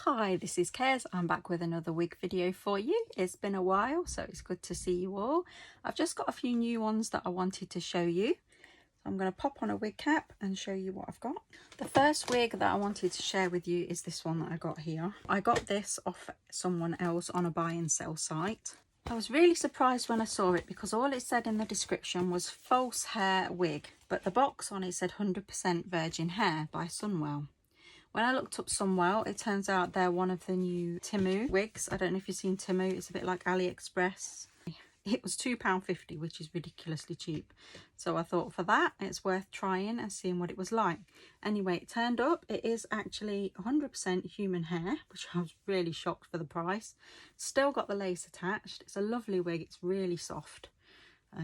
Hi, this is Kez. I'm back with another wig video for you. It's been a while, so it's good to see you all. I've just got a few new ones that I wanted to show you. I'm going to pop on a wig cap and show you what I've got. The first wig that I wanted to share with you is this one that I got here. I got this off someone else on a buy and sell site. I was really surprised when I saw it because all it said in the description was false hair wig, but the box on it said 100% virgin hair by Sunwell. When I looked up Sunwell, it turns out they're one of the new Temu wigs. I don't know if you've seen Temu, it's a bit like AliExpress. It was £2.50, which is ridiculously cheap. So I thought for that, it's worth trying and seeing what it was like. Anyway, it turned up. It is actually 100% human hair, which I was really shocked for the price. Still got the lace attached. It's a lovely wig. It's really soft.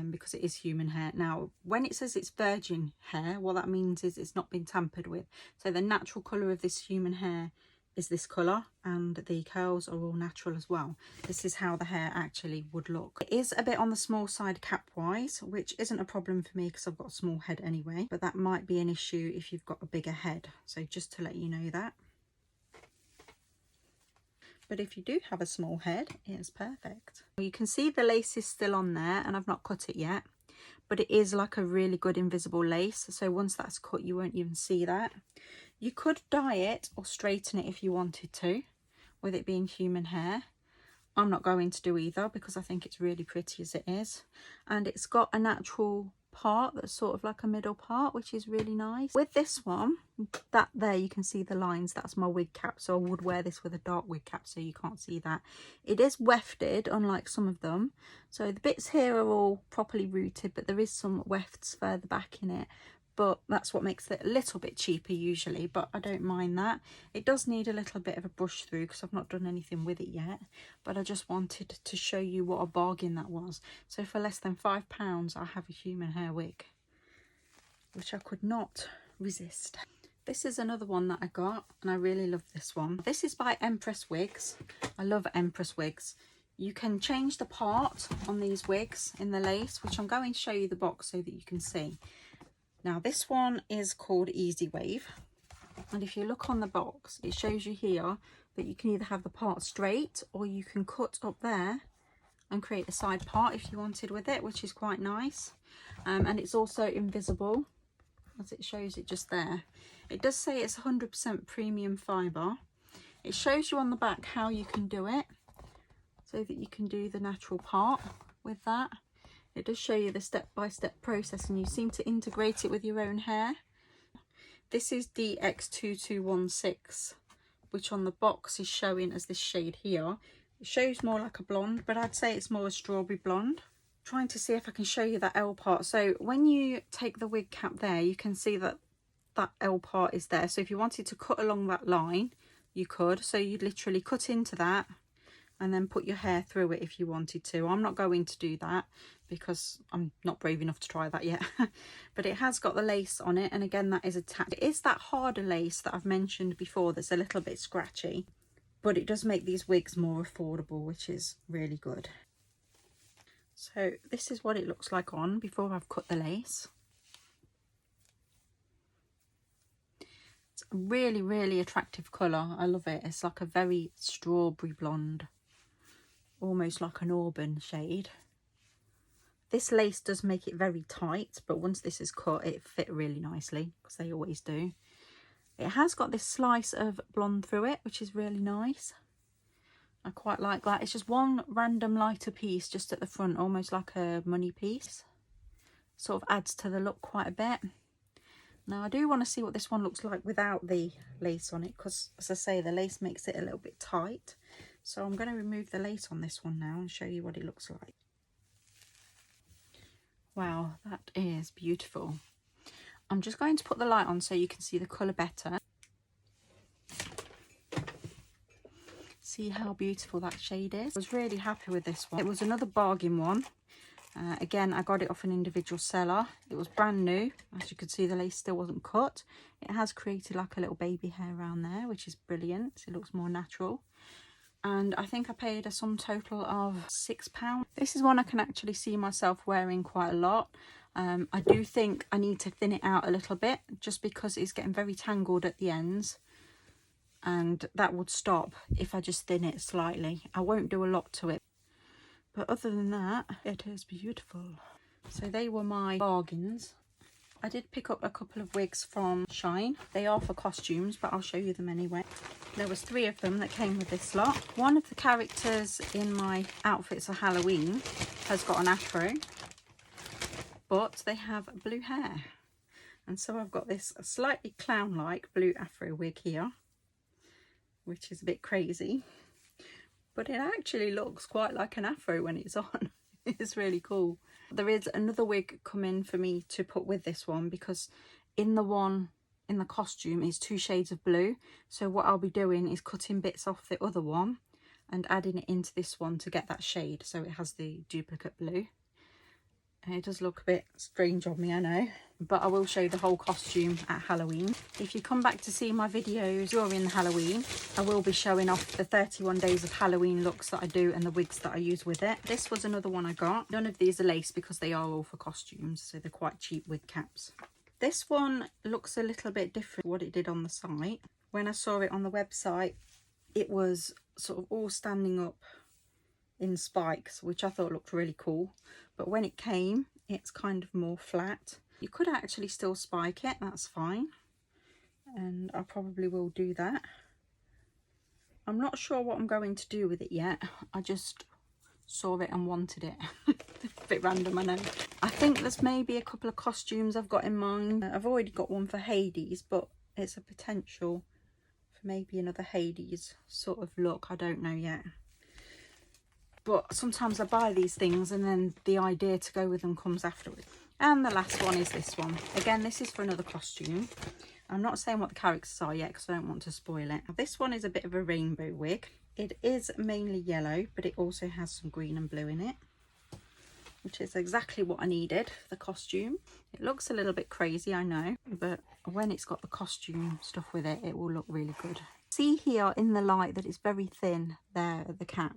Because it is human hair. Now, when it says it's virgin hair, what that means is it's not been tampered with. So the natural colour of this human hair is this colour, and the curls are all natural as well. This is how the hair actually would look. It is a bit on the small side cap wise, which isn't a problem for me because I've got a small head anyway, but that might be an issue if you've got a bigger head. So just to let you know that. But if you do have a small head, it's perfect. You can see the lace is still on there and I've not cut it yet, but it is like a really good invisible lace. So once that's cut, you won't even see that. You could dye it or straighten it if you wanted to, with it being human hair. I'm not going to do either because I think it's really pretty as it is. And it's got a natural part that's sort of like a middle part, which is really nice. With this one, that there you can see the lines, that's my wig cap, so I would wear this with a dark wig cap so you can't see that. It is wefted, unlike some of them, so the bits here are all properly rooted, but there is some wefts further back in it, but that's what makes it a little bit cheaper usually, but I don't mind that. It does need a little bit of a brush through because I've not done anything with it yet, but I just wanted to show you what a bargain that was. So for less than £5 I have a human hair wig, which I could not resist. This is another one that I got and I really love this one. This is by Empress Wigs. I love Empress Wigs. You can change the part on these wigs in the lace, which I'm going to show you the box so that you can see. Now this one is called Easy Wave, and if you look on the box it shows you here that you can either have the part straight or you can cut up there and create a side part if you wanted with it, which is quite nice. And it's also invisible, as it shows it just there. It does say it's 100% premium fibre. It shows you on the back how you can do it so that you can do the natural part with that. It does show you the step-by-step process and you seem to integrate it with your own hair. This is DX2216, which on the box is showing as this shade here. It shows more like a blonde, but I'd say it's more a strawberry blonde. Trying to see if I can show you that L part. So when you take the wig cap there, you can see that that L part is there. So if you wanted to cut along that line, you could. So you'd literally cut into that and then put your hair through it if you wanted to. I'm not going to do that because I'm not brave enough to try that yet. But it has got the lace on it, and again that is attached. It is that harder lace that I've mentioned before that's a little bit scratchy, but it does make these wigs more affordable, which is really good. So this is what it looks like on before I've cut the lace. It's a really, really attractive colour. I love it. It's like a very strawberry blonde, almost like an auburn shade. This lace does make it very tight, but once this is cut it fit really nicely, because they always do. It has got this slice of blonde through it, which is really nice. I quite like that. It's just one random lighter piece just at the front, almost like a money piece. Sort of adds to the look quite a bit. Now I do want to see what this one looks like without the lace on it, because as I say, the lace makes it a little bit tight. So I'm going to remove the lace on this one now and show you what it looks like. Wow, that is beautiful. I'm just going to put the light on so you can see the colour better. See how beautiful that shade is. I was really happy with this one. It was another bargain one. Again, I got it off an individual seller. It was brand new. As you can see, the lace still wasn't cut. It has created like a little baby hair around there, which is brilliant. It looks more natural. And I think I paid a sum total of £6. This is one I can actually see myself wearing quite a lot. I do think I need to thin it out a little bit just because it's getting very tangled at the ends. and that would stop if I just thin it slightly. I won't do a lot to it, but other than that, it is beautiful. So they were my bargains. I did pick up a couple of wigs from Shine. They are for costumes, but I'll show you them anyway. There was 3 of them that came with this lot. One of the characters in my outfits for Halloween has got an afro, but they have blue hair. And so I've got this slightly clown-like blue afro wig here, which is a bit crazy, but it actually looks quite like an afro when it's on. It's really cool. There is another wig coming for me to put with this one, because in the one in the costume is 2 shades of blue. So what I'll be doing is cutting bits off the other one and adding it into this one to get that shade, so it has the duplicate blue. And it does look a bit strange on me, I know, but I will show you the whole costume at Halloween. If you come back to see my videos during Halloween, I will be showing off the 31 days of Halloween looks that I do and the wigs that I use with it. This was another one I got. None of these are lace because they are all for costumes, so they're quite cheap wig caps. This one looks a little bit different to what it did on the site. When I saw it on the website, it was sort of all standing up in spikes, which I thought looked really cool, but when it came, it's kind of more flat. You could actually still spike it, that's fine, and I probably will do that. I'm not sure what I'm going to do with it yet. I just saw it and wanted it. A bit random, I know. I think there's maybe a couple of costumes I've got in mind. I've already got one for Hades, but it's a potential for maybe another Hades sort of look. I don't know yet. But sometimes I buy these things and then the idea to go with them comes afterwards. And the last one is this one. Again, this is for another costume. I'm not saying what the characters are yet because I don't want to spoil it. This one is a bit of a rainbow wig. It is mainly yellow, but it also has some green and blue in it, which is exactly what I needed for the costume. It looks a little bit crazy, I know, but when it's got the costume stuff with it, it will look really good. See here in the light that it's very thin there at the cap,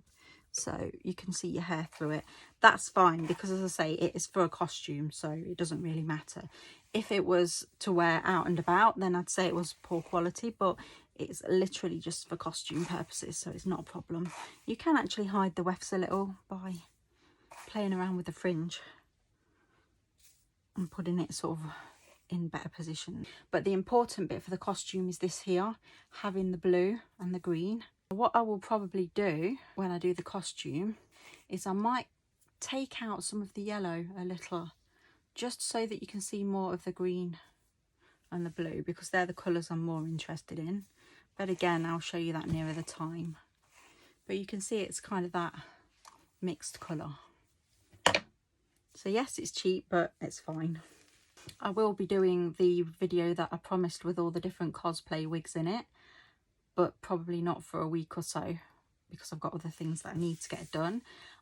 so you can see your hair through it. That's fine, because as I say, it is for a costume, so it doesn't really matter. If it was to wear out and about, then I'd say it was poor quality, but it's literally just for costume purposes, so it's not a problem. You can actually hide the wefts a little by playing around with the fringe and putting it sort of in better position. But the important bit for the costume is this here, having the blue and the green. What I will probably do when I do the costume is I might take out some of the yellow a little, just so that you can see more of the green and the blue, because they're the colours I'm more interested in. But again, I'll show you that nearer the time. But you can see it's kind of that mixed colour. So yes, it's cheap, but it's fine. I will be doing the video that I promised with all the different cosplay wigs in it, but probably not for a week or so, because I've got other things that I need to get done.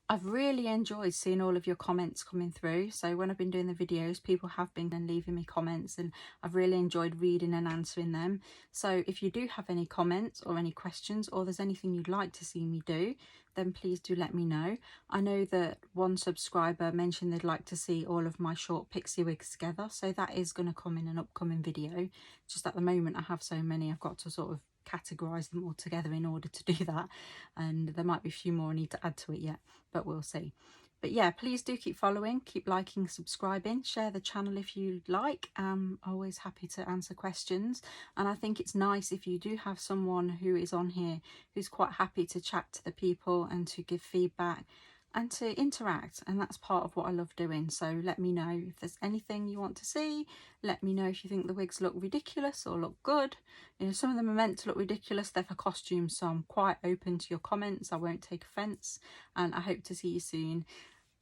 I've really enjoyed seeing all of your comments coming through. So when I've been doing the videos, people have been leaving me comments, and I've really enjoyed reading and answering them. So if you do have any comments or any questions, or there's anything you'd like to see me do, then please do let me know. I know that one subscriber mentioned they'd like to see all of my short pixie wigs together, so that is going to come in an upcoming video. Just at the moment I have so many, I've got to sort of categorize them all together in order to do that, and there might be a few more I need to add to it yet, but we'll see. But yeah, please do keep following, keep liking, subscribing, share the channel if you'd like. I'm always happy to answer questions, and I think it's nice if you do have someone who is on here who's quite happy to chat to the people and to give feedback and to interact, and that's part of what I love doing. So let me know if there's anything you want to see. Let me know if you think the wigs look ridiculous or look good. You know, some of them are meant to look ridiculous, they're for costumes, so I'm quite open to your comments. I won't take offence, and I hope to see you soon.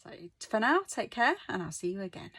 So for now, take care, and I'll see you again.